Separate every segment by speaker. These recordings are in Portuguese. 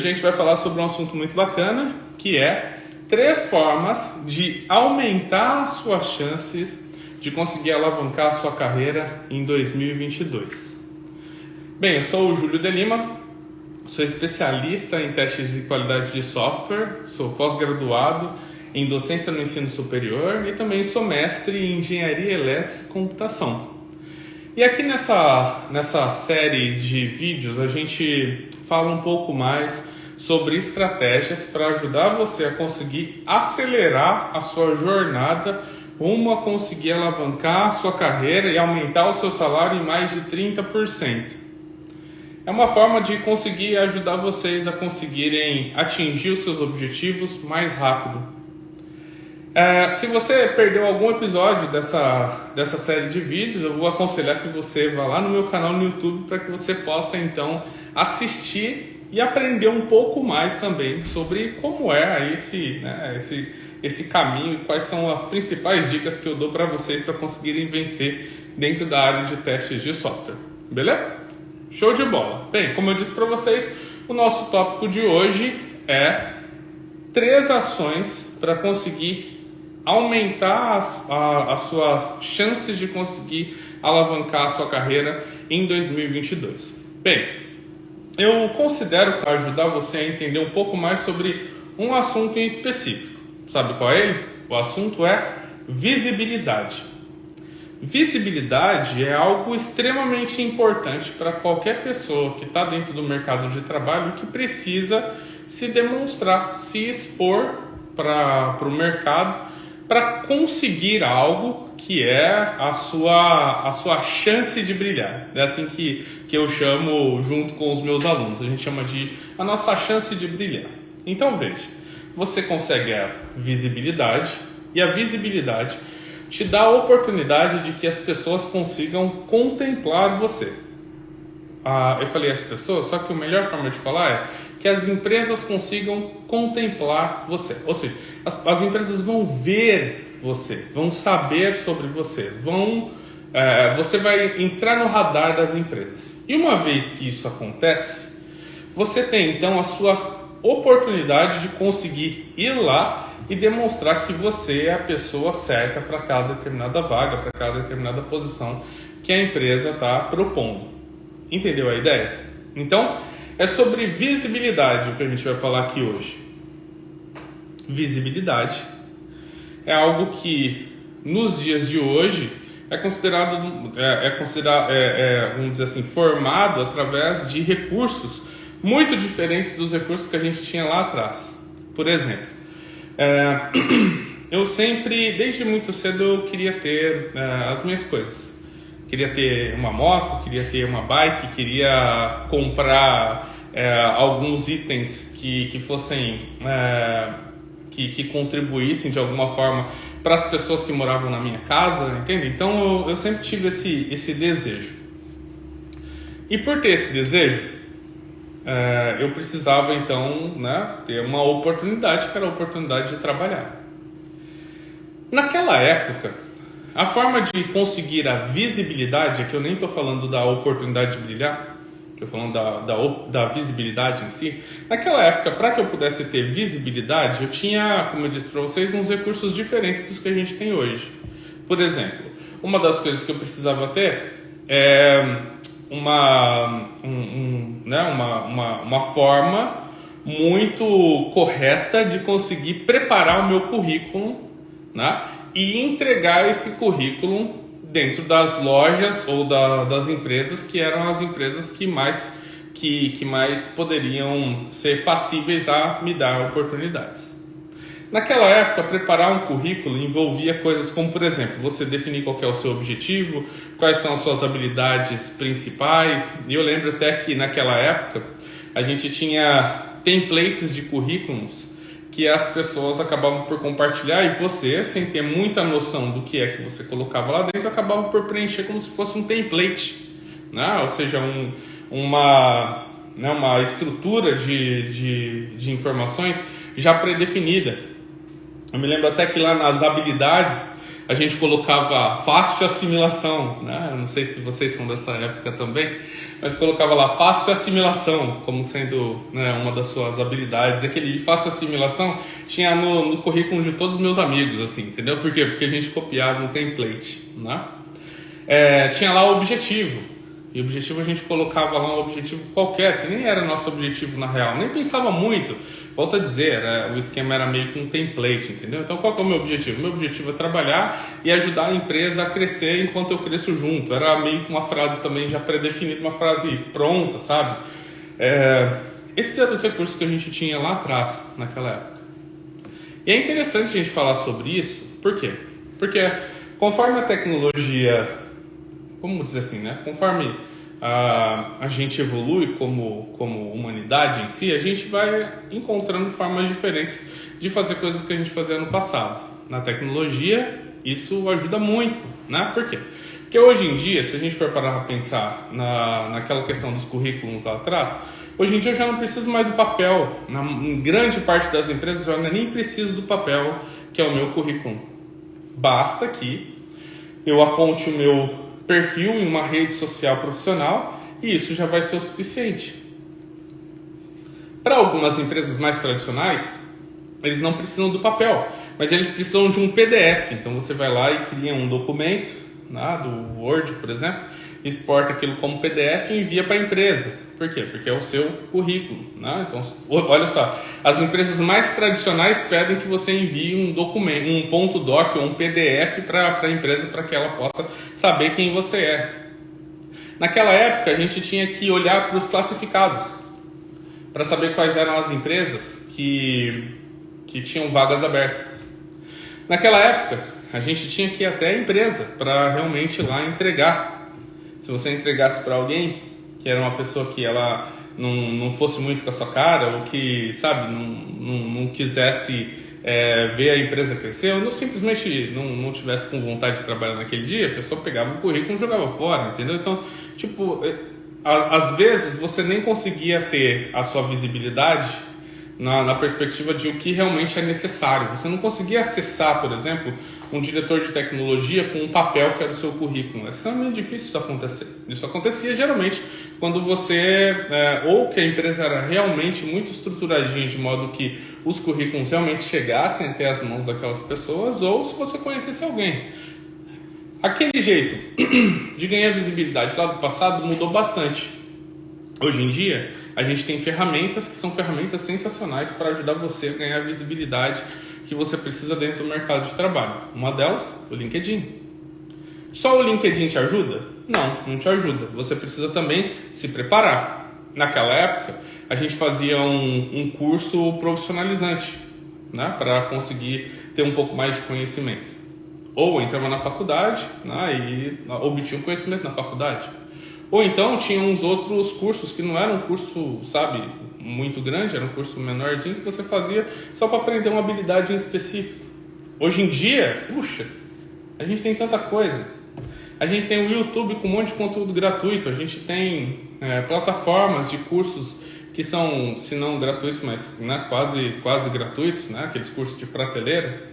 Speaker 1: Hoje a gente vai falar sobre um assunto muito bacana, que é 3 formas de aumentar as suas chances de conseguir alavancar a sua carreira em 2022. Bem, eu sou o Júlio de Lima, sou especialista em testes de qualidade de software, sou pós-graduado em docência no ensino superior e também sou mestre em engenharia elétrica e computação. E aqui nessa série de vídeos a gente fala um pouco mais sobre estratégias para ajudar você a conseguir acelerar a sua jornada rumo a conseguir alavancar a sua carreira e aumentar o seu salário em mais de 30%. É uma forma de conseguir ajudar vocês a conseguirem atingir os seus objetivos mais rápido. Se você perdeu algum episódio dessa série de vídeos, eu vou aconselhar que você vá lá no meu canal no YouTube para que você possa então assistir e aprender um pouco mais também sobre como é esse caminho e quais são as principais dicas que eu dou para vocês para conseguirem vencer dentro da área de testes de software. Beleza? Show de bola! Bem, como eu disse para vocês, o nosso tópico de hoje é 3 ações para conseguir aumentar as suas chances de conseguir alavancar a sua carreira em 2022. Bem, eu considero ajudar você a entender um pouco mais sobre um assunto em específico. Sabe qual é ele? O assunto é visibilidade. Visibilidade é algo extremamente importante para qualquer pessoa que está dentro do mercado de trabalho e que precisa se demonstrar, se expor para o mercado para conseguir algo que é a sua chance de brilhar. É assim que eu chamo junto com os meus alunos. A gente chama de a nossa chance de brilhar. Então veja, você consegue a visibilidade e a visibilidade te dá a oportunidade de que as pessoas consigam contemplar você. Eu falei as pessoas, só que a melhor forma de falar é que as empresas consigam contemplar você. Ou seja, as empresas vão ver você, vão saber sobre você, você vai entrar no radar das empresas. E uma vez que isso acontece, você tem então a sua oportunidade de conseguir ir lá e demonstrar que você é a pessoa certa para cada determinada vaga, para cada determinada posição que a empresa está propondo. Entendeu a ideia? Então, é sobre visibilidade o que a gente vai falar aqui hoje. Visibilidade é algo que nos dias de hoje é considerado, vamos dizer assim, formado através de recursos muito diferentes dos recursos que a gente tinha lá atrás. Por exemplo, eu sempre, desde muito cedo, eu queria ter as minhas coisas. Queria ter uma moto, queria ter uma bike, queria comprar alguns itens que fossem, que contribuíssem de alguma forma para as pessoas que moravam na minha casa, entende? Então eu sempre tive esse desejo. E por ter esse desejo, eu precisava então ter uma oportunidade, que era a oportunidade de trabalhar. Naquela época, a forma de conseguir a visibilidade, aqui eu nem estou falando da oportunidade de brilhar, estou falando da visibilidade em si. Naquela época, para que eu pudesse ter visibilidade, eu tinha, como eu disse para vocês, uns recursos diferentes dos que a gente tem hoje. Por exemplo, uma das coisas que eu precisava ter é uma forma muito correta de conseguir preparar o meu currículo, e entregar esse currículo dentro das lojas ou das empresas que eram as empresas que mais poderiam ser passíveis a me dar oportunidades. Naquela época, preparar um currículo envolvia coisas como, por exemplo, você definir qual que é o seu objetivo, quais são as suas habilidades principais. E eu lembro até que naquela época a gente tinha templates de currículos que as pessoas acabavam por compartilhar e você, sem ter muita noção do que é que você colocava lá dentro, acabava por preencher como se fosse um template, ou seja, uma estrutura de informações já pré-definida. Eu me lembro até que lá nas habilidades a gente colocava fácil assimilação, né? Eu não sei se vocês são dessa época também, mas colocava lá fácil assimilação como sendo, né, uma das suas habilidades. Aquele fácil assimilação tinha no currículo de todos os meus amigos, assim, entendeu? Por quê? Porque a gente copiava um template, né? Tinha lá o objetivo. E o objetivo a gente colocava lá um objetivo qualquer, que nem era nosso objetivo na real, nem pensava muito. Volto a dizer, o esquema era meio que um template, entendeu? Então qual que é o meu objetivo? Meu objetivo é trabalhar e ajudar a empresa a crescer enquanto eu cresço junto. Era meio que uma frase também já pré-definida, uma frase pronta, sabe? Esses eram os recursos que a gente tinha lá atrás, naquela época. E é interessante a gente falar sobre isso, por quê? Porque conforme a tecnologia, vamos dizer assim, né? Conforme a gente evolui como humanidade em si, a gente vai encontrando formas diferentes de fazer coisas que a gente fazia no passado. Na tecnologia, isso ajuda muito, né? Por quê? Porque hoje em dia, se a gente for parar para pensar naquela questão dos currículos lá atrás, hoje em dia eu já não preciso mais do papel. Em grande parte das empresas eu nem preciso do papel, que é o meu currículo. Basta que eu aponte o meu perfil em uma rede social profissional e isso já vai ser o suficiente. Para algumas empresas mais tradicionais, eles não precisam do papel, mas eles precisam de um PDF. Então você vai lá e cria um documento, né, do Word, por exemplo, exporta aquilo como PDF e envia para a empresa. Por quê? Porque é o seu currículo, né? Então, olha só, as empresas mais tradicionais pedem que você envie um documento, um ponto doc ou um PDF para a empresa para que ela possa saber quem você é. Naquela época a gente tinha que olhar para os classificados para saber quais eram as empresas que tinham vagas abertas. Naquela época a gente tinha que ir até a empresa para realmente ir lá entregar. Se você entregasse para alguém que era uma pessoa que ela não fosse muito com a sua cara, ou que, sabe, não quisesse ver a empresa crescer, ou não, simplesmente não tivesse com vontade de trabalhar naquele dia, a pessoa pegava o currículo e jogava fora, entendeu? Então, tipo, às vezes você nem conseguia ter a sua visibilidade na perspectiva de o que realmente é necessário. Você não conseguia acessar, por exemplo, um diretor de tecnologia com um papel que era o seu currículo. É extremamente difícil isso acontecer. Isso acontecia geralmente quando você, ou que a empresa era realmente muito estruturadinha, de modo que os currículos realmente chegassem até as mãos daquelas pessoas, ou se você conhecesse alguém. Aquele jeito de ganhar visibilidade lá do passado mudou bastante. Hoje em dia, a gente tem ferramentas que são ferramentas sensacionais para ajudar você a ganhar a visibilidade que você precisa dentro do mercado de trabalho. Uma delas, o LinkedIn. Só o LinkedIn te ajuda? Não te ajuda. Você precisa também se preparar. Naquela época, a gente fazia um curso profissionalizante, né, para conseguir ter um pouco mais de conhecimento. Ou entrava na faculdade, né, e obtinha um conhecimento na faculdade. Ou então tinha uns outros cursos que não eram um curso, sabe, muito grande, era um curso menorzinho que você fazia só para aprender uma habilidade em específico. Hoje em dia, puxa, a gente tem tanta coisa. A gente tem o YouTube com um monte de conteúdo gratuito, a gente tem plataformas de cursos que são, se não gratuitos, mas, né, quase gratuitos, né, aqueles cursos de prateleira.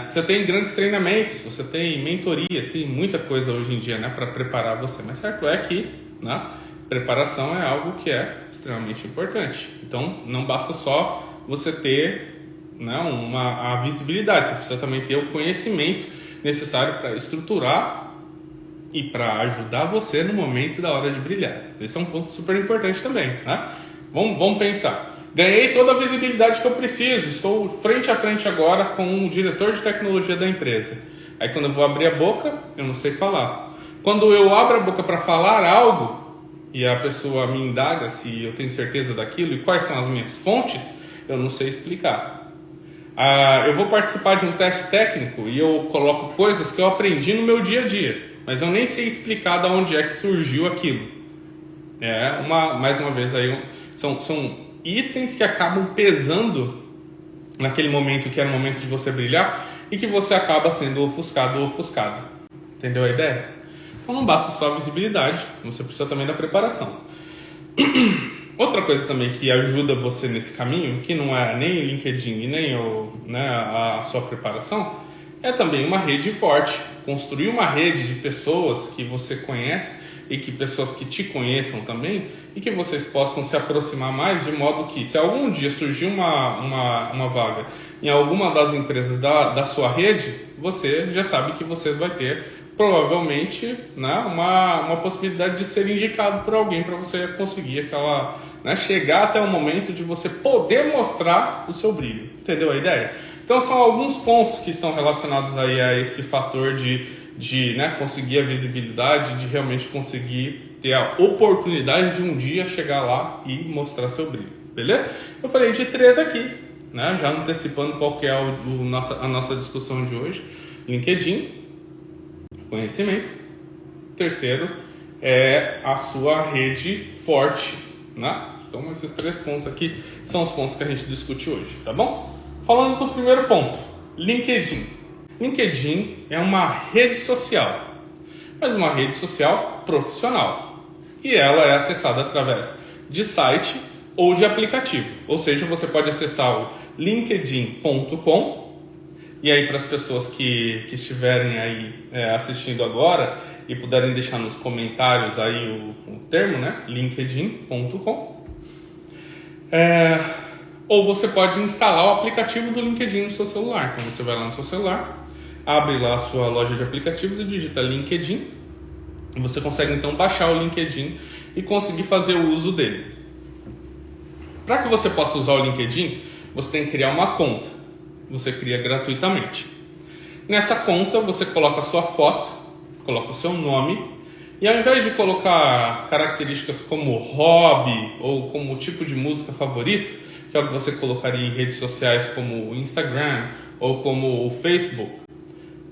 Speaker 1: Você tem grandes treinamentos, você tem mentorias, tem muita coisa hoje em dia, né, para preparar você. Mas certo é que, né, preparação é algo que é extremamente importante. Então não basta só você ter, né, a visibilidade, você precisa também ter o conhecimento necessário para estruturar e para ajudar você no momento da hora de brilhar. Esse é um ponto super importante também, né? Vamos pensar. Ganhei toda a visibilidade que eu preciso, estou frente a frente agora com o diretor de tecnologia da empresa. Aí quando eu vou abrir a boca, eu não sei falar. Quando eu abro a boca para falar algo e a pessoa me indaga se eu tenho certeza daquilo e quais são as minhas fontes, eu não sei explicar. Eu vou participar de um teste técnico e eu coloco coisas que eu aprendi no meu dia a dia, mas eu nem sei explicar de onde é que surgiu aquilo. Mais uma vez, aí são itens que acabam pesando naquele momento que era o momento de você brilhar e que você acaba sendo ofuscado ou ofuscada. Entendeu a ideia? Então não basta só a visibilidade, você precisa também da preparação. Outra coisa também que ajuda você nesse caminho, que não é nem o LinkedIn e nem a sua preparação, é também uma rede forte. Construir uma rede de pessoas que você conhece e que pessoas que te conheçam também e que vocês possam se aproximar mais, de modo que, se algum dia surgir uma vaga em alguma das empresas da sua rede, você já sabe que você vai ter provavelmente, né, uma possibilidade de ser indicado por alguém para você conseguir aquela, né, chegar até o momento de você poder mostrar o seu brilho. Entendeu a ideia? Então são alguns pontos que estão relacionados aí a esse fator de né, conseguir a visibilidade, de realmente conseguir ter a oportunidade de um dia chegar lá e mostrar seu brilho, beleza? Eu falei de 3 aqui, né, já antecipando qual que é a nossa discussão de hoje. LinkedIn, conhecimento. Terceiro é a sua rede forte, né? Então esses 3 pontos aqui são os pontos que a gente discute hoje, tá bom? Falando do primeiro ponto, LinkedIn. LinkedIn é uma rede social, mas uma rede social profissional. E ela é acessada através de site ou de aplicativo. Ou seja, você pode acessar o linkedin.com. E aí, para as pessoas que estiverem aí assistindo agora e puderem deixar nos comentários aí o termo, né? linkedin.com. Ou você pode instalar o aplicativo do LinkedIn no seu celular. Então você vai lá no seu celular, abre lá a sua loja de aplicativos e digita LinkedIn. E você consegue então baixar o LinkedIn e conseguir fazer o uso dele. Para que você possa usar o LinkedIn, você tem que criar uma conta. Você cria gratuitamente. Nessa conta você coloca a sua foto, coloca o seu nome, e ao invés de colocar características como hobby ou como tipo de música favorito, que é o que você colocaria em redes sociais como o Instagram ou como o Facebook,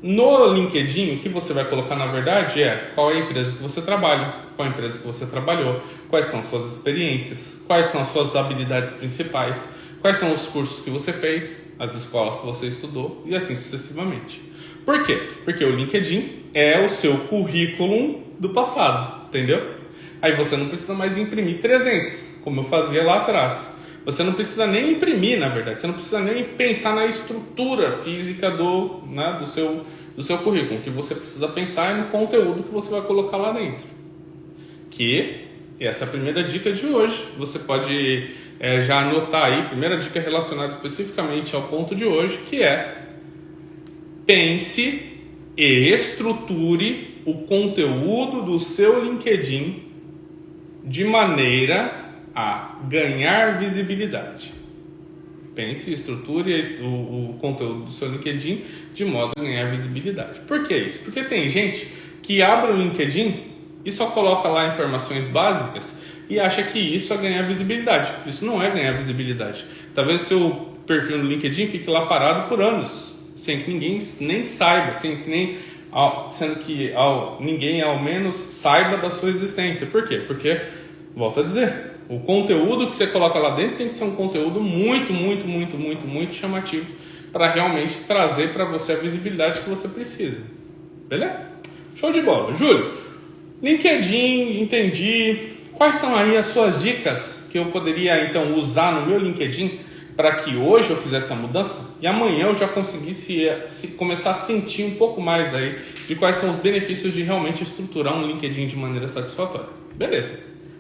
Speaker 1: no LinkedIn o que você vai colocar na verdade é qual é a empresa que você trabalha, qual é a empresa que você trabalhou, quais são suas experiências, quais são as suas habilidades principais, quais são os cursos que você fez, as escolas que você estudou e assim sucessivamente. Por quê? Porque o LinkedIn é o seu currículo do passado, entendeu? Aí você não precisa mais imprimir 300, como eu fazia lá atrás. Você não precisa nem imprimir, na verdade. Você não precisa nem pensar na estrutura física do seu currículo. O que você precisa pensar é no conteúdo que você vai colocar lá dentro. Que essa é a primeira dica de hoje. Você pode já anotar aí, primeira dica relacionada especificamente ao ponto de hoje, que é: pense e estruture o conteúdo do seu LinkedIn de maneira a ganhar visibilidade. Pense e estruture o conteúdo do seu LinkedIn de modo a ganhar visibilidade. Por que isso? Porque tem gente que abre o LinkedIn e só coloca lá informações básicas e acha que isso é ganhar visibilidade. Isso não é ganhar visibilidade. Talvez o seu perfil no LinkedIn fique lá parado por anos, sem que ninguém nem saiba, sendo que ninguém ao menos saiba da sua existência. Por quê? Porque, volto a dizer, o conteúdo que você coloca lá dentro tem que ser um conteúdo muito, muito, muito, muito, muito chamativo para realmente trazer para você a visibilidade que você precisa. Beleza? Show de bola. Júlio, LinkedIn, entendi. Quais são aí as suas dicas que eu poderia então usar no meu LinkedIn para que hoje eu fizesse a mudança e amanhã eu já conseguisse começar a sentir um pouco mais aí de quais são os benefícios de realmente estruturar um LinkedIn de maneira satisfatória? Beleza.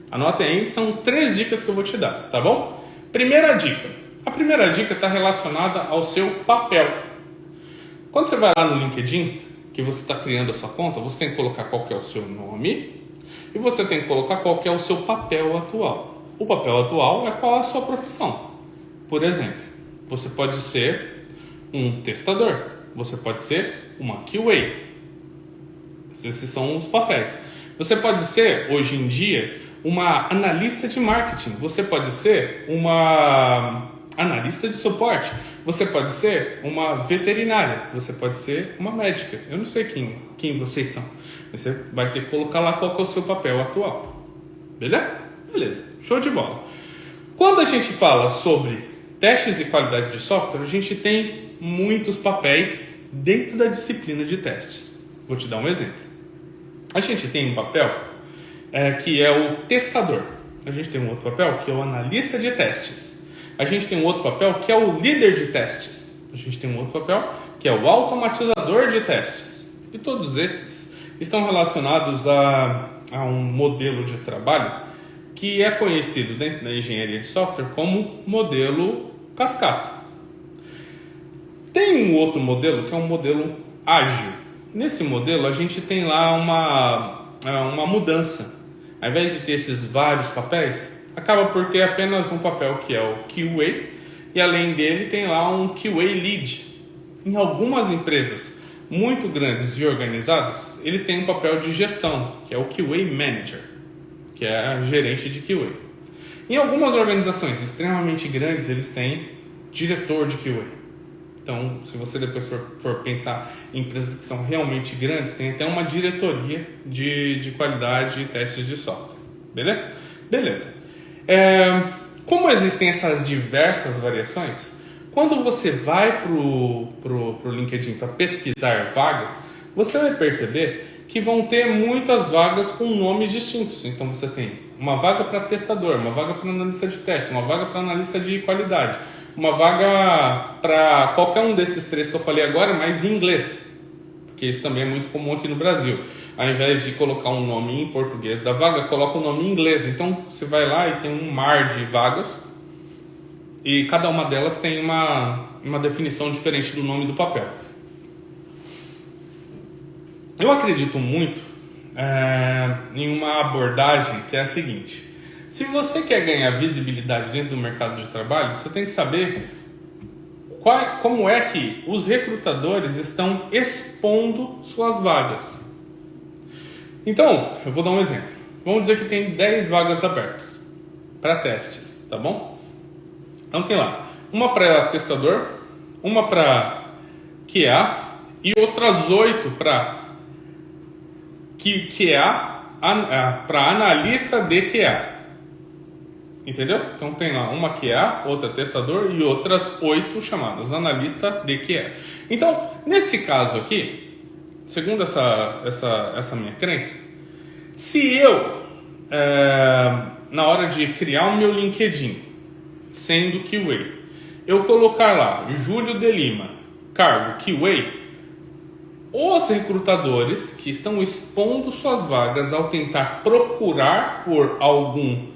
Speaker 1: Anotem aí, são 3 dicas que eu vou te dar, tá bom? Primeira dica. A primeira dica está relacionada ao seu papel. Quando você vai lá no LinkedIn, que você está criando a sua conta, você tem que colocar qual que é o seu nome e você tem que colocar qual que é o seu papel atual. O papel atual é qual é a sua profissão. Por exemplo, você pode ser um testador, você pode ser uma QA. Esses são os papéis. Você pode ser, hoje em dia, uma analista de marketing. Você pode ser uma analista de suporte. Você pode ser uma veterinária. Você pode ser uma médica. Eu não sei quem vocês são. Você vai ter que colocar lá qual que é o seu papel atual. Beleza? Beleza. Show de bola. Quando a gente fala sobre testes de qualidade de software, a gente tem muitos papéis dentro da disciplina de testes. Vou te dar um exemplo. A gente tem um papel que é o testador. A gente tem um outro papel que é o analista de testes. A gente tem um outro papel que é o líder de testes. A gente tem um outro papel que é o automatizador de testes. E todos esses estão relacionados a um modelo de trabalho que é conhecido dentro da engenharia de software como modelo cascata. Tem um outro modelo que é um modelo ágil. Nesse modelo a gente tem lá uma mudança. Ao invés de ter esses vários papéis, acaba por ter apenas um papel que é o QA, e além dele tem lá um QA Lead. Em algumas empresas muito grandes e organizadas, eles têm um papel de gestão, que é o QA Manager, que é a gerente de QA. Em algumas organizações extremamente grandes, eles têm diretor de QA. Então, se você depois for pensar em empresas que são realmente grandes, tem até uma diretoria de qualidade e testes de software. Beleza. Como existem essas diversas variações, quando você vai pro LinkedIn para pesquisar vagas, você vai perceber que vão ter muitas vagas com nomes distintos. Então você tem uma vaga para testador, uma vaga para analista de teste, uma vaga para analista de qualidade, uma vaga para qualquer um desses três que eu falei agora, mas em inglês, porque isso também é muito comum aqui no Brasil. Ao invés de colocar um nome em português da vaga, coloca o nome em inglês. Então você vai lá e tem um mar de vagas e cada uma delas tem uma definição diferente do nome do papel. Eu acredito muito em uma abordagem que é a seguinte: se você quer ganhar visibilidade dentro do mercado de trabalho, você tem que saber como é que os recrutadores estão expondo suas vagas. Então, eu vou dar um exemplo. Vamos dizer que tem 10 vagas abertas para testes, tá bom? Então tem lá uma para testador, uma para QA e outras 8 para QA, para analista de QA. Entendeu? Então tem lá uma QA, outra testador e outras 8 chamadas analista de QA. Então, nesse caso aqui, segundo essa minha crença, se eu, na hora de criar o meu LinkedIn, sendo QA, eu colocar lá Júlio de Lima, cargo QA, os recrutadores que estão expondo suas vagas ao tentar procurar por alguém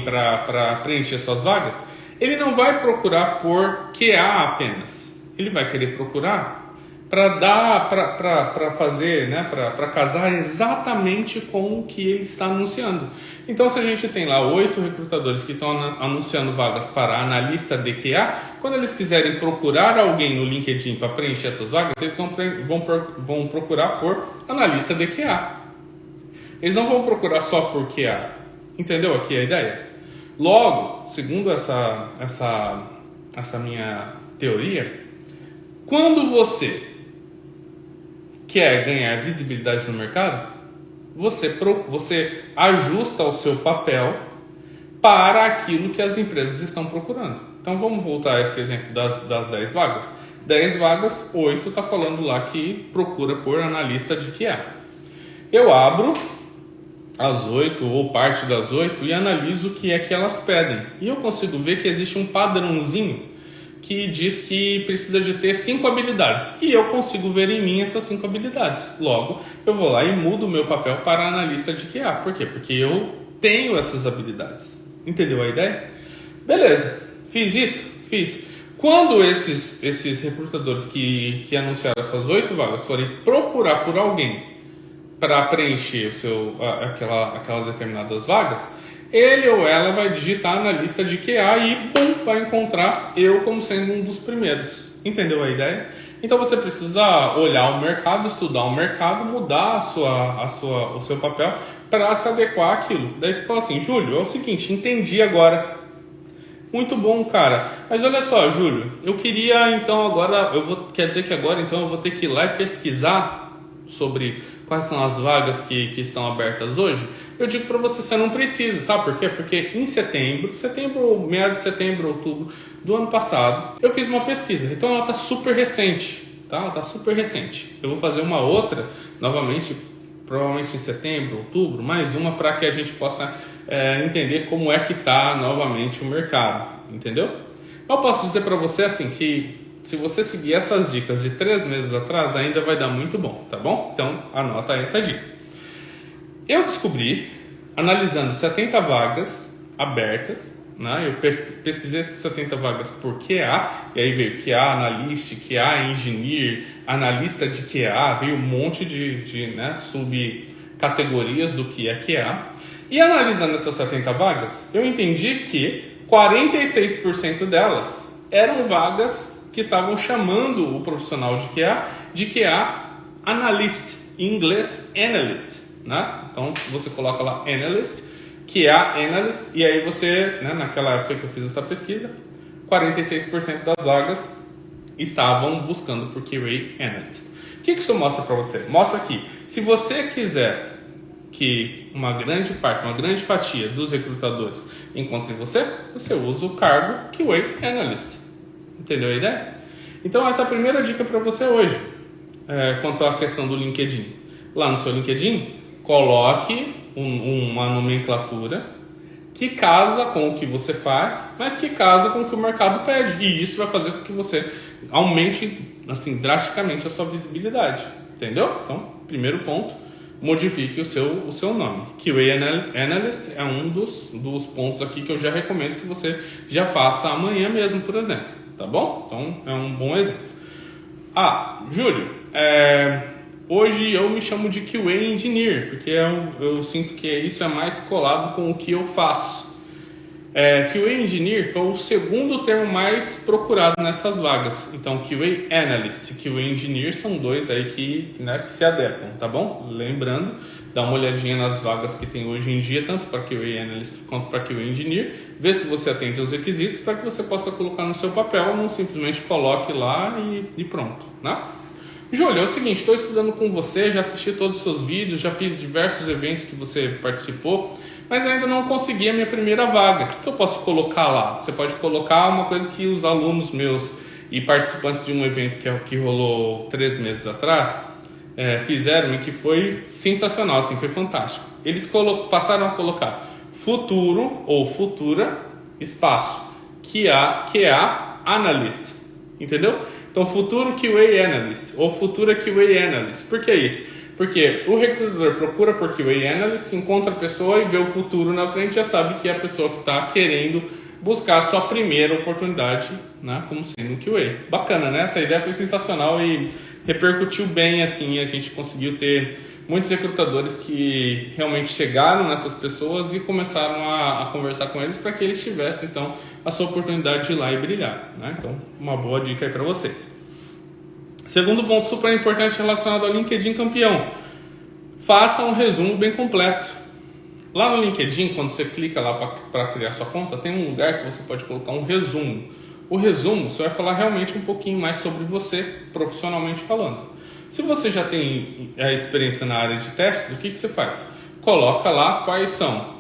Speaker 1: para preencher suas vagas, ele não vai procurar por QA apenas. Ele vai querer procurar para fazer, né, para casar exatamente com o que ele está anunciando. Então, se a gente tem lá 8 recrutadores que estão anunciando vagas para analista de QA, quando eles quiserem procurar alguém no LinkedIn para preencher essas vagas, eles vão procurar por analista de QA. Eles não vão procurar só por QA. Entendeu aqui a ideia? Logo, segundo essa minha teoria, quando você quer ganhar visibilidade no mercado, você ajusta o seu papel para aquilo que as empresas estão procurando. Então vamos voltar a esse exemplo das 10 vagas. 10 vagas, 8 está falando lá que procura por analista de QA. Eu abro as 8 ou parte das 8 e analiso o que é que elas pedem. E eu consigo ver que existe um padrãozinho que diz que precisa de ter 5 habilidades. E eu consigo ver em mim essas 5 habilidades. Logo, eu vou lá e mudo o meu papel para analista de QA. Por quê? Porque eu tenho essas habilidades. Entendeu a ideia? Beleza. Fiz isso? Fiz. Quando esses recrutadores que anunciaram essas 8 vagas forem procurar por alguém para preencher aquelas determinadas vagas, ele ou ela vai digitar na lista de QA e vai encontrar eu como sendo um dos primeiros. Entendeu a ideia? Então você precisa olhar o mercado, estudar o mercado, mudar o seu papel para se adequar àquilo. Daí você fala assim: Júlio, é o seguinte, entendi agora. Muito bom, cara. Mas olha só, Júlio, eu queria então agora, quer dizer que agora então eu vou ter que ir lá e pesquisar sobre quais são as vagas que estão abertas hoje? Eu digo para você não precisa, sabe por quê? Porque em meados de setembro, outubro do ano passado, eu fiz uma pesquisa, então ela está super recente, tá? Ela está super recente. Eu vou fazer uma outra, novamente, provavelmente em setembro, outubro, mais uma para que a gente possa entender como é que está novamente o mercado, entendeu? Eu posso dizer para você assim que se você seguir essas dicas de 3 meses atrás, ainda vai dar muito bom, tá bom? Então, anota aí essa dica. Eu descobri, analisando 70 vagas abertas, né? Eu pesquisei essas 70 vagas por QA, e aí veio QA Analyst, QA Engineer, analista de QA, veio um monte de né, subcategorias do que é QA. E analisando essas 70 vagas, eu entendi que 46% delas eram vagas que estavam chamando o profissional de QA Analyst, em inglês Analyst, né? Então você coloca lá Analyst, QA Analyst, e aí você, né, naquela época que eu fiz essa pesquisa, 46% das vagas estavam buscando por QA Analyst. O que isso mostra para você? Mostra que se você quiser que uma grande parte, uma grande fatia dos recrutadores encontrem você, você usa o cargo QA Analyst. Entendeu a ideia? Então essa é a primeira dica para você hoje, quanto à questão do LinkedIn. Lá no seu LinkedIn, coloque uma nomenclatura que casa com o que você faz, mas que casa com o que o mercado pede. E isso vai fazer com que você aumente assim, drasticamente a sua visibilidade. Entendeu? Então, primeiro ponto, modifique o seu nome. QA Analyst é um dos pontos aqui que eu já recomendo que você já faça amanhã mesmo, por exemplo. Tá bom? Então, é um bom exemplo. Júlio, hoje eu me chamo de QA Engineer, porque eu sinto que isso é mais colado com o que eu faço. QA Engineer foi o segundo termo mais procurado nessas vagas. Então, QA Analyst e QA Engineer são dois aí que se adequam, tá bom? Lembrando, dá uma olhadinha nas vagas que tem hoje em dia, tanto para QA Analyst quanto para QA Engineer, vê se você atende aos requisitos para que você possa colocar no seu papel, não simplesmente coloque lá e pronto, né? Júlio, é o seguinte, estou estudando com você, já assisti todos os seus vídeos, já fiz diversos eventos que você participou, mas ainda não consegui a minha primeira vaga. O que eu posso colocar lá? Você pode colocar uma coisa que os alunos meus e participantes de um evento que rolou 3 meses atrás fizeram e que foi sensacional, assim, foi fantástico. Eles passaram a colocar futuro ou futura, espaço, QA Analyst, entendeu? Então, futuro QA Analyst ou futura QA Analyst. Por que isso? Porque o recrutador procura por QA Analyst, encontra a pessoa e vê o futuro na frente, já sabe que é a pessoa que está querendo buscar a sua primeira oportunidade, né, como sendo um QA. Bacana, né? Essa ideia foi sensacional e repercutiu bem, assim, a gente conseguiu ter muitos recrutadores que realmente chegaram nessas pessoas e começaram a conversar com eles para que eles tivessem, então, a sua oportunidade de ir lá e brilhar, né? Então, uma boa dica aí para vocês. Segundo ponto super importante relacionado ao LinkedIn campeão. Faça um resumo bem completo. Lá no LinkedIn, quando você clica lá para criar sua conta, tem um lugar que você pode colocar um resumo. O resumo, você vai falar realmente um pouquinho mais sobre você, profissionalmente falando. Se você já tem experiência na área de testes, o que você faz? Coloca lá quais são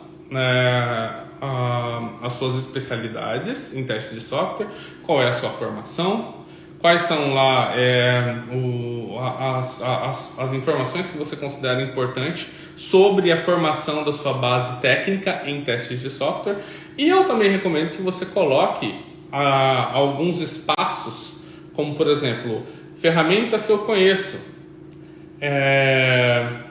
Speaker 1: as suas especialidades em teste de software, qual é a sua formação, quais são lá as informações que você considera importante sobre a formação da sua base técnica em testes de software. E eu também recomendo que você coloque alguns espaços, como por exemplo, ferramentas que eu conheço,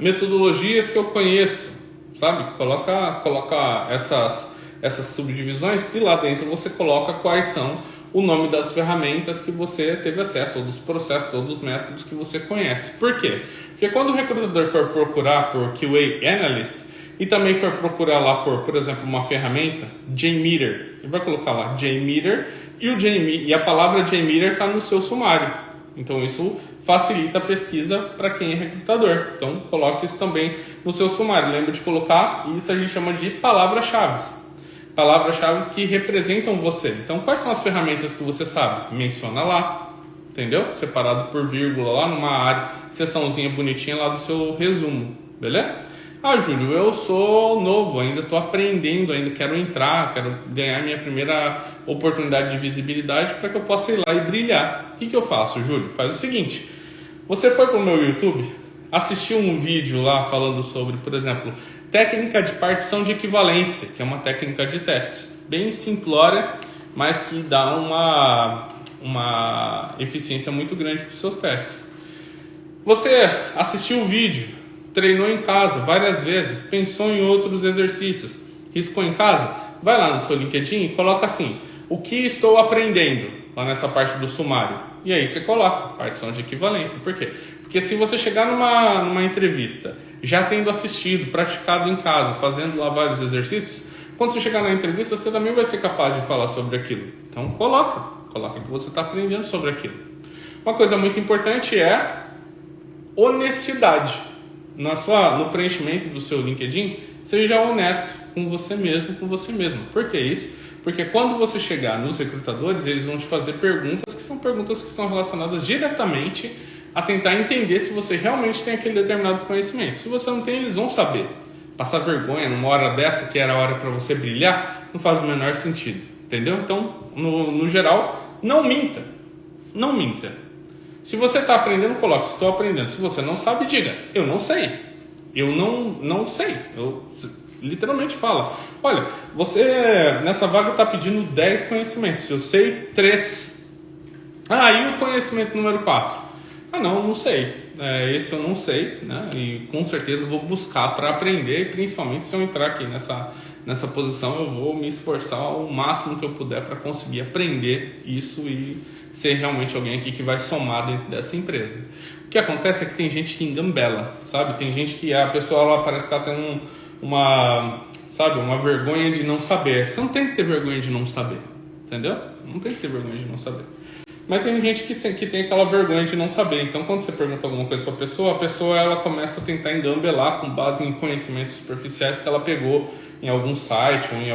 Speaker 1: metodologias que eu conheço, sabe? Coloca essas subdivisões e lá dentro você coloca quais são o nome das ferramentas que você teve acesso, ou dos processos, ou dos métodos que você conhece. Por quê? Porque quando o recrutador for procurar por QA Analyst e também for procurar lá por exemplo, uma ferramenta, JMeter, ele vai colocar lá JMeter e a palavra JMeter está no seu sumário. Então isso facilita a pesquisa para quem é recrutador. Então coloque isso também no seu sumário. Lembra de colocar, isso a gente chama de palavras-chave. Palavras-chave que representam você. Então, quais são as ferramentas que você sabe? Menciona lá, entendeu? Separado por vírgula lá numa área, seçãozinha bonitinha lá do seu resumo, beleza? Júlio, eu sou novo, ainda estou aprendendo, ainda quero ganhar minha primeira oportunidade de visibilidade para que eu possa ir lá e brilhar. O que eu faço, Júlio? Faz o seguinte, você foi para o meu YouTube, assistiu um vídeo lá falando sobre, por exemplo, técnica de partição de equivalência, que é uma técnica de testes, bem simplória, mas que dá uma eficiência muito grande para os seus testes. Você assistiu o vídeo, treinou em casa várias vezes, pensou em outros exercícios, riscou em casa, vai lá no seu LinkedIn e coloca assim: o que estou aprendendo, lá nessa parte do sumário. E aí você coloca partição de equivalência. Por quê? Porque se você chegar numa entrevista, já tendo assistido, praticado em casa, fazendo lá vários exercícios, quando você chegar na entrevista, você também vai ser capaz de falar sobre aquilo. Então coloca que você está aprendendo sobre aquilo. Uma coisa muito importante é honestidade. No preenchimento do seu LinkedIn, seja honesto com você mesmo. Por que isso? Porque quando você chegar nos recrutadores, eles vão te fazer perguntas que são perguntas que estão relacionadas diretamente a tentar entender se você realmente tem aquele determinado conhecimento. Se você não tem, eles vão saber. Passar vergonha numa hora dessa, que era a hora para você brilhar, não faz o menor sentido. Entendeu? Então, no geral, não minta. Não minta. Se você está aprendendo, coloque: estou aprendendo. Se você não sabe, diga: eu não sei. Eu não sei. Literalmente fala: olha, você nessa vaga está pedindo 10 conhecimentos. Eu sei 3. E o conhecimento número 4? Não sei. Esse eu não sei, né? E com certeza eu vou buscar para aprender. E principalmente se eu entrar aqui nessa posição, eu vou me esforçar o máximo que eu puder para conseguir aprender isso e ser realmente alguém aqui que vai somar dentro dessa empresa. O que acontece é que tem gente que engambela, sabe? Tem gente que a pessoa ela parece que ela tem uma vergonha de não saber. Você não tem que ter vergonha de não saber, entendeu? Não tem que ter vergonha de não saber. Mas tem gente que tem aquela vergonha de não saber. Então, quando você pergunta alguma coisa para a pessoa ela começa a tentar engambelar com base em conhecimentos superficiais que ela pegou em algum site ou em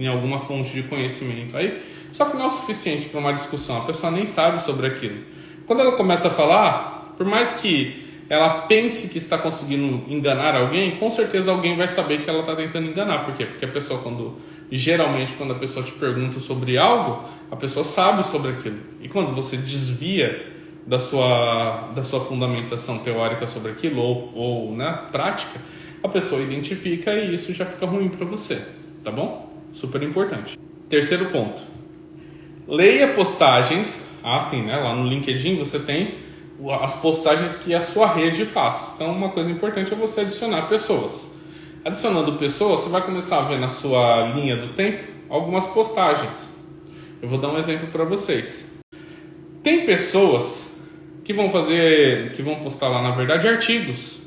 Speaker 1: alguma fonte de conhecimento. Aí, só que não é o suficiente para uma discussão. A pessoa nem sabe sobre aquilo. Quando ela começa a falar, por mais que ela pense que está conseguindo enganar alguém, com certeza alguém vai saber que ela está tentando enganar. Por quê? Porque a pessoa, geralmente, quando a pessoa te pergunta sobre algo, a pessoa sabe sobre aquilo. E quando você desvia da sua fundamentação teórica sobre aquilo, ou prática, a pessoa identifica e isso já fica ruim para você. Tá bom? Super importante. Terceiro ponto. Leia postagens. Lá no LinkedIn você tem as postagens que a sua rede faz. Então, uma coisa importante é você adicionar pessoas. Adicionando pessoas, você vai começar a ver na sua linha do tempo algumas postagens. Eu vou dar um exemplo para vocês. Tem pessoas que vão postar lá, na verdade, artigos.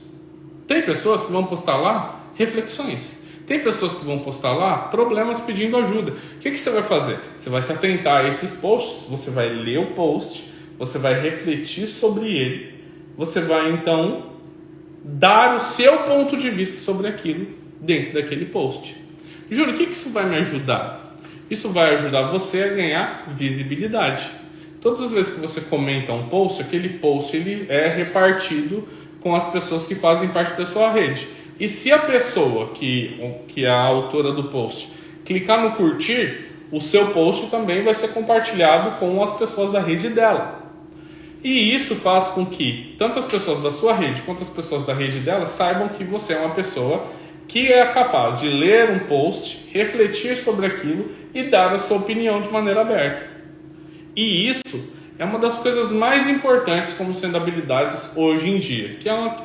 Speaker 1: Tem pessoas que vão postar lá reflexões. Tem pessoas que vão postar lá problemas pedindo ajuda. O que você vai fazer? Você vai se atentar a esses posts, você vai ler o post, você vai refletir sobre ele, você vai então dar o seu ponto de vista sobre aquilo dentro daquele post. Júlio, o que isso vai me ajudar? Isso vai ajudar você a ganhar visibilidade. Todas as vezes que você comenta um post, aquele post ele é repartido com as pessoas que fazem parte da sua rede. E se a pessoa que é a autora do post clicar no curtir, o seu post também vai ser compartilhado com as pessoas da rede dela. E isso faz com que tanto as pessoas da sua rede quanto as pessoas da rede dela saibam que você é uma pessoa que é capaz de ler um post, refletir sobre aquilo e dar a sua opinião de maneira aberta. E isso é uma das coisas mais importantes como sendo habilidades hoje em dia,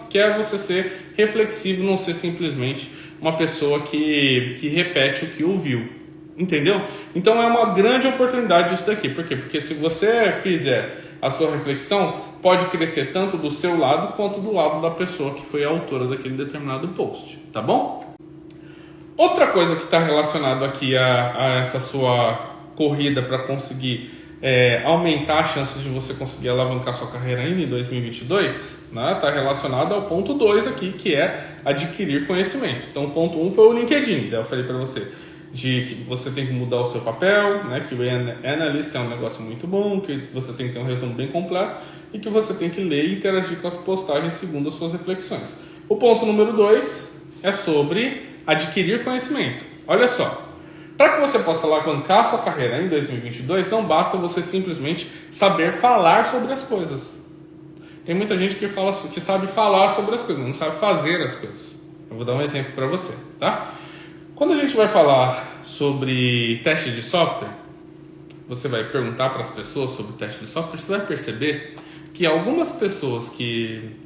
Speaker 1: que é você ser reflexivo, não ser simplesmente uma pessoa que repete o que ouviu. Entendeu? Então é uma grande oportunidade isso daqui. Por quê? Porque se você fizer a sua reflexão, pode crescer tanto do seu lado quanto do lado da pessoa que foi a autora daquele determinado post. Tá bom? Outra coisa que está relacionada aqui a essa sua corrida para conseguir aumentar a chance de você conseguir alavancar sua carreira ainda em 2022, né? Está relacionado ao ponto 2 aqui, que é adquirir conhecimento. Então o ponto 1 foi o LinkedIn, daí eu falei para você de que você tem que mudar o seu papel, né? Que o Analyst é um negócio muito bom, que você tem que ter um resumo bem completo e que você tem que ler e interagir com as postagens segundo as suas reflexões. O ponto número 2 é sobre adquirir conhecimento. Olha só, para que você possa alavancar a sua carreira em 2022, não basta você simplesmente saber falar sobre as coisas. Tem muita gente que sabe falar sobre as coisas, não sabe fazer as coisas. Eu vou dar um exemplo para você, tá? Quando a gente vai falar sobre teste de software, você vai perguntar para as pessoas sobre o teste de software, você vai perceber que algumas pessoas que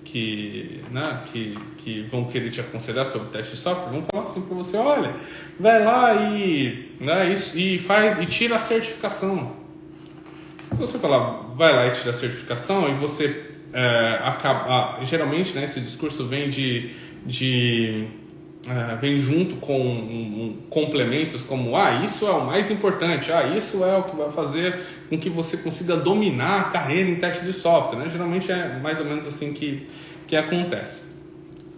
Speaker 1: vão querer te aconselhar sobre o teste de software vão falar assim para você: olha, vai lá e faz e tira a certificação. Se você falar vai lá e tira a certificação, e você geralmente, né, esse discurso vem vem junto com complementos como: isso é o mais importante, isso é o que vai fazer com que você consiga dominar a carreira em teste de software, né? Geralmente é mais ou menos assim que acontece.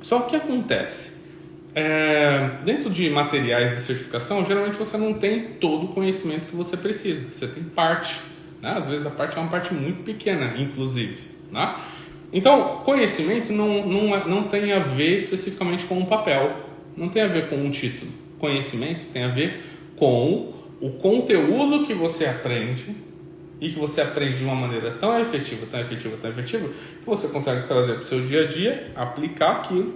Speaker 1: Só que o que acontece? Dentro de materiais de certificação, geralmente você não tem todo o conhecimento que você precisa, você tem parte, né? Às vezes a parte é uma parte muito pequena, inclusive, né? Então, conhecimento não tem a ver especificamente com um papel, não tem a ver com um título. Conhecimento tem a ver com o conteúdo que você aprende, e que você aprende de uma maneira tão efetiva, que você consegue trazer para o seu dia a dia, aplicar aquilo,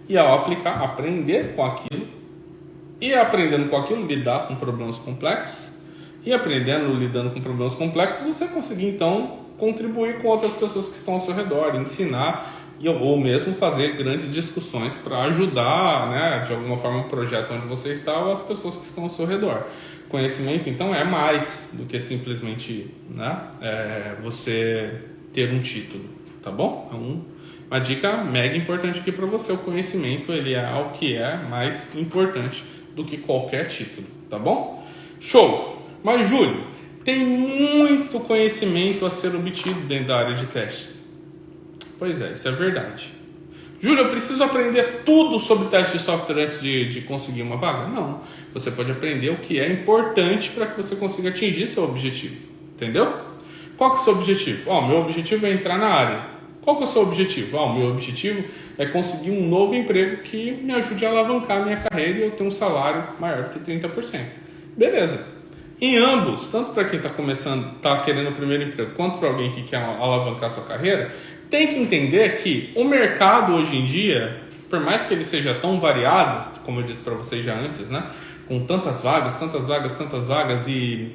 Speaker 1: e ao aplicar, aprender com aquilo, e aprendendo com aquilo, lidar com problemas complexos, e lidando com problemas complexos, você conseguir então contribuir com outras pessoas que estão ao seu redor, ensinar ou mesmo fazer grandes discussões para ajudar, né, de alguma forma o projeto onde você está ou as pessoas que estão ao seu redor. Conhecimento então é mais do que simplesmente, né, você ter um título, tá bom? É uma dica mega importante aqui para você. O conhecimento, ele é algo que é mais importante do que qualquer título, tá bom? Show! Mas Júlio, tem muito conhecimento a ser obtido dentro da área de testes. Pois é, isso é verdade. Júlio, eu preciso aprender tudo sobre teste de software antes de conseguir uma vaga? Não. Você pode aprender o que é importante para que você consiga atingir seu objetivo. Entendeu? Qual que é o seu objetivo? Meu objetivo é entrar na área. Qual que é o seu objetivo? O meu objetivo é conseguir um novo emprego que me ajude a alavancar a minha carreira e eu ter um salário maior que 30%. Beleza. Em ambos, tanto para quem está começando, está querendo o primeiro emprego, quanto para alguém que quer alavancar sua carreira, tem que entender que o mercado hoje em dia, por mais que ele seja tão variado, como eu disse para vocês já antes, né, com tantas vagas e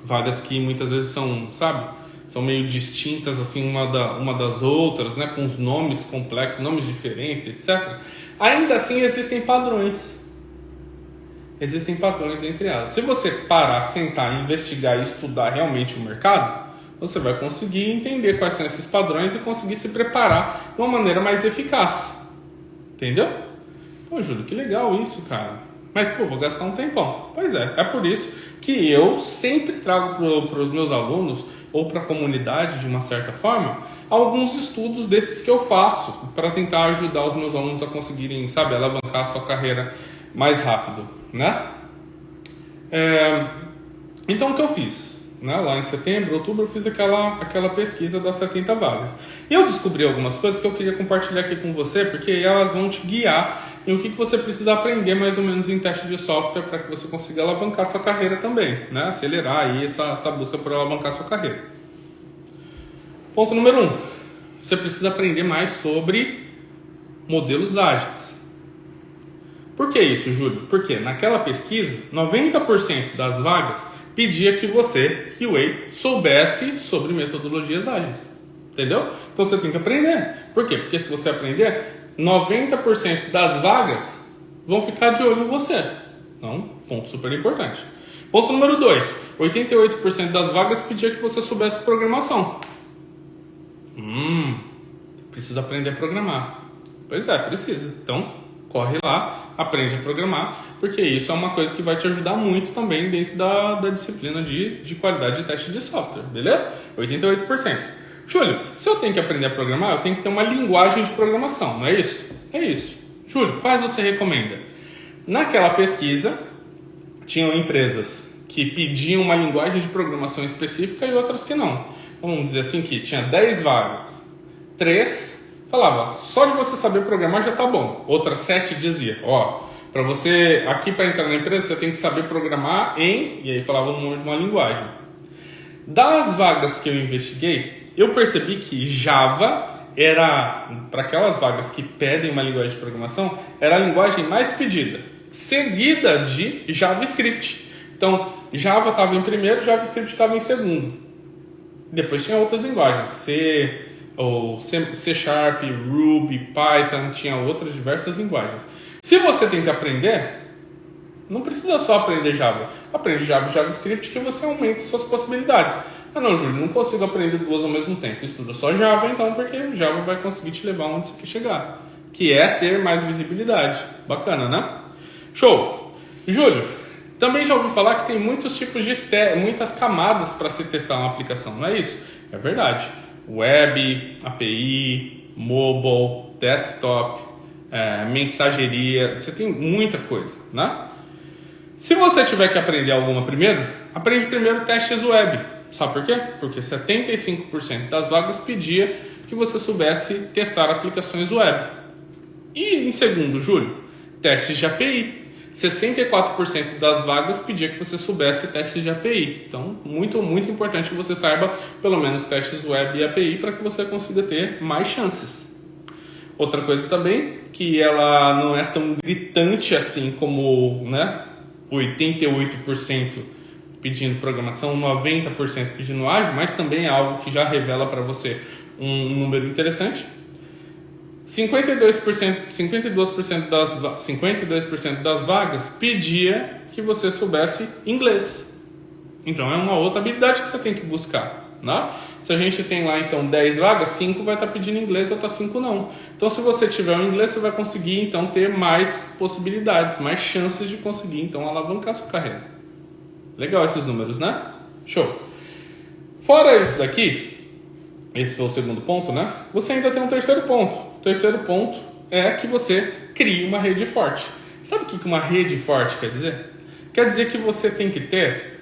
Speaker 1: vagas que muitas vezes são meio distintas assim uma das outras, né, com os nomes complexos, nomes diferentes, etc. Ainda assim existem padrões. Existem padrões entre elas. Se você parar, sentar, investigar e estudar realmente o mercado, você vai conseguir entender quais são esses padrões e conseguir se preparar de uma maneira mais eficaz. Entendeu? Pô, Júlio, que legal isso, cara. Mas, vou gastar um tempão. Pois é por isso que eu sempre trago para os meus alunos, ou para a comunidade de uma certa forma, alguns estudos desses que eu faço, para tentar ajudar os meus alunos a conseguirem, alavancar a sua carreira mais rápido, né? Então, o que eu fiz? Lá em setembro, outubro, eu fiz aquela pesquisa das 70 vagas. E eu descobri algumas coisas que eu queria compartilhar aqui com você, porque elas vão te guiar em o que você precisa aprender mais ou menos em teste de software para que você consiga alavancar sua carreira também, né? Acelerar aí essa busca por alavancar sua carreira. Ponto número 1. Você precisa aprender mais sobre modelos ágeis. Por que isso, Júlio? Porque naquela pesquisa, 90% das vagas pedia que você, QA, soubesse sobre metodologias ágeis. Entendeu? Então você tem que aprender. Por quê? Porque se você aprender, 90% das vagas vão ficar de olho em você. Então, ponto super importante. Ponto número 2. 88% das vagas pedia que você soubesse programação. Precisa aprender a programar. Pois é, precisa. Então, corre lá, aprende a programar, porque isso é uma coisa que vai te ajudar muito também dentro da disciplina de qualidade de teste de software, beleza? 88%. Júlio, se eu tenho que aprender a programar, eu tenho que ter uma linguagem de programação, não é isso? É isso. Júlio, quais você recomenda? Naquela pesquisa, tinham empresas que pediam uma linguagem de programação específica e outras que não. Vamos dizer assim que tinha 10 vagas, 3 falava, só de você saber programar já tá bom. Outras 7 dizia, para você, aqui para entrar na empresa, você tem que saber programar e aí falava o nome de uma linguagem. Das vagas que eu investiguei, eu percebi que Java era, para aquelas vagas que pedem uma linguagem de programação, era a linguagem mais pedida, seguida de JavaScript. Então, Java estava em primeiro, JavaScript estava em segundo. Depois tinha outras linguagens, C Sharp, Ruby, Python, tinha outras diversas linguagens. Se você tem que aprender, não precisa só aprender Java. Aprende Java e JavaScript que você aumenta suas possibilidades. Ah não, Júlio, não consigo aprender duas ao mesmo tempo. Estuda só Java então, porque Java vai conseguir te levar onde você quer chegar. Que é ter mais visibilidade. Bacana, né? Show! Júlio, também já ouvi falar que tem muitos tipos de muitas camadas para se testar uma aplicação, não é isso? É verdade. Web, API, mobile, desktop, mensageria, você tem muita coisa, né? Se você tiver que aprender alguma primeiro, aprende primeiro testes web. Sabe por quê? Porque 75% das vagas pedia que você soubesse testar aplicações web. E em segundo, Júlio, testes de API. 64% das vagas pedia que você soubesse testes de API. Então, muito, muito importante que você saiba pelo menos testes web e API para que você consiga ter mais chances. Outra coisa também, que ela não é tão gritante assim como 88% pedindo programação, 90% pedindo ágil, mas também é algo que já revela para você um número interessante. 52% das vagas pedia que você soubesse inglês. Então é uma outra habilidade que você tem que buscar, né? Se a gente tem lá então 10 vagas, 5 vai estar pedindo inglês, outras 5 não. Então se você tiver o inglês, você vai conseguir então ter mais possibilidades, mais chances de conseguir então alavancar sua carreira. Legal esses números, né? Show! Fora isso daqui, esse foi o segundo ponto, né? Você ainda tem um terceiro ponto. O terceiro ponto é que você crie uma rede forte. Sabe o que uma rede forte quer dizer? Quer dizer que você tem que ter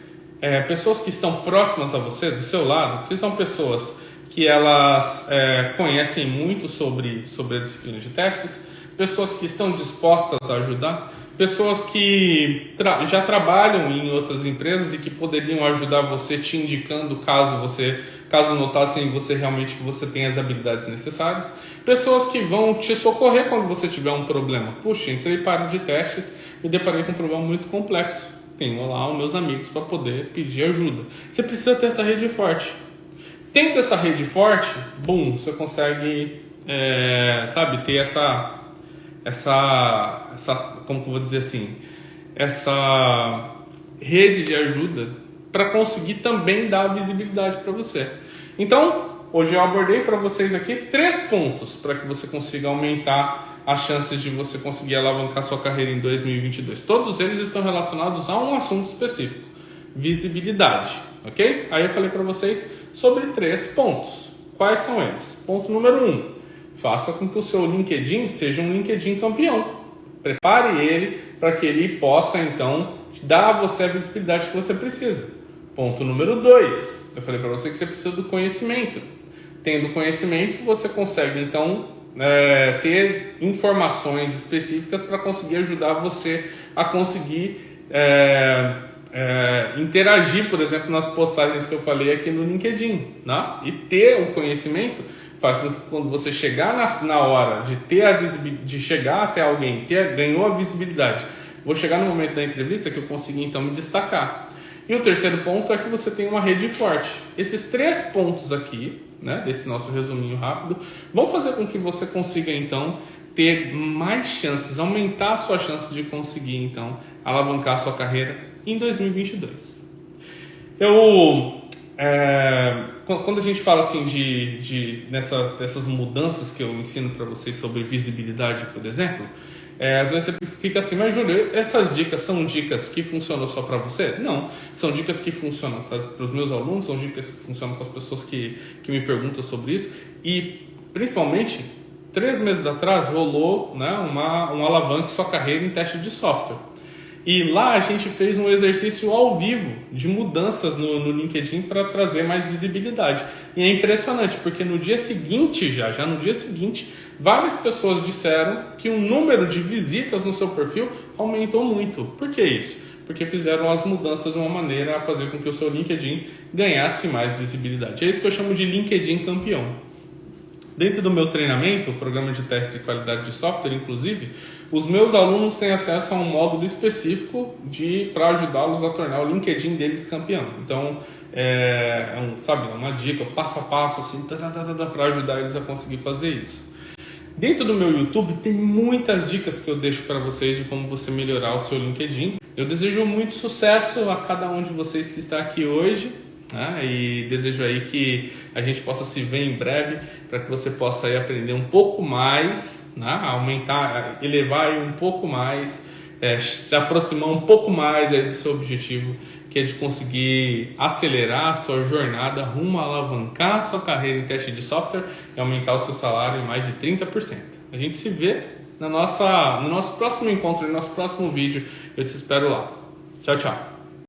Speaker 1: pessoas que estão próximas a você, do seu lado, que são pessoas que elas conhecem muito sobre a disciplina de testes, pessoas que estão dispostas a ajudar, pessoas que já trabalham em outras empresas e que poderiam ajudar você te indicando caso notassem você realmente que você tem as habilidades necessárias, pessoas que vão te socorrer quando você tiver um problema. Puxa, entrei para a área de testes e deparei com um problema muito complexo. Tenho lá os meus amigos para poder pedir ajuda. Você precisa ter essa rede forte. Tendo essa rede forte, você consegue, ter essa como que eu vou dizer assim, essa rede de ajuda para conseguir também dar visibilidade para você. Então, hoje eu abordei para vocês aqui 3 pontos para que você consiga aumentar as chances de você conseguir alavancar sua carreira em 2022. Todos eles estão relacionados a um assunto específico, visibilidade, ok? Aí eu falei para vocês sobre 3 pontos. Quais são eles? Ponto número 1, faça com que o seu LinkedIn seja um LinkedIn campeão. Prepare ele para que ele possa, então, dar a você a visibilidade que você precisa. Ponto número 2, eu falei para você que você precisa do conhecimento. Tendo conhecimento, você consegue, então, ter informações específicas para conseguir ajudar você a conseguir interagir, por exemplo, nas postagens que eu falei aqui no LinkedIn, né? E ter um conhecimento faz com que quando você chegar na hora de ter de chegar até alguém, ganhou a visibilidade, vou chegar no momento da entrevista que eu consegui então me destacar. E o terceiro ponto é que você tem uma rede forte. Esses 3 pontos aqui, né, desse nosso resuminho rápido, vão fazer com que você consiga então ter mais chances, aumentar a sua chance de conseguir então alavancar a sua carreira em 2022. Quando a gente fala assim dessas mudanças que eu ensino para vocês sobre visibilidade, por exemplo, às vezes você fica assim, mas Júlio, essas dicas são dicas que funcionam só para você? Não, são dicas que funcionam para os meus alunos, são dicas que funcionam para as pessoas que me perguntam sobre isso. E principalmente, 3 meses atrás rolou, né, um alavanque sua carreira em teste de software. E lá a gente fez um exercício ao vivo de mudanças no LinkedIn para trazer mais visibilidade. E é impressionante, porque no dia seguinte, já no dia seguinte, várias pessoas disseram que o número de visitas no seu perfil aumentou muito. Por que isso? Porque fizeram as mudanças de uma maneira a fazer com que o seu LinkedIn ganhasse mais visibilidade. É isso que eu chamo de LinkedIn campeão. Dentro do meu treinamento, o programa de teste de qualidade de software, inclusive, Os meus alunos têm acesso a um módulo específico para ajudá-los a tornar o LinkedIn deles campeão. Então, sabe, uma dica, passo a passo, assim, para ajudar eles a conseguir fazer isso. Dentro do meu YouTube tem muitas dicas que eu deixo para vocês de como você melhorar o seu LinkedIn. Eu desejo muito sucesso a cada um de vocês que está aqui hoje, né? E desejo aí que a gente possa se ver em breve para que você possa aí aprender um pouco mais, né? Aumentar, elevar aí um pouco mais, se aproximar um pouco mais aí do seu objetivo, que é de conseguir acelerar a sua jornada rumo a alavancar a sua carreira em teste de software e aumentar o seu salário em mais de 30%. A gente se vê no nosso próximo encontro, no nosso próximo vídeo. Eu te espero lá. Tchau, tchau.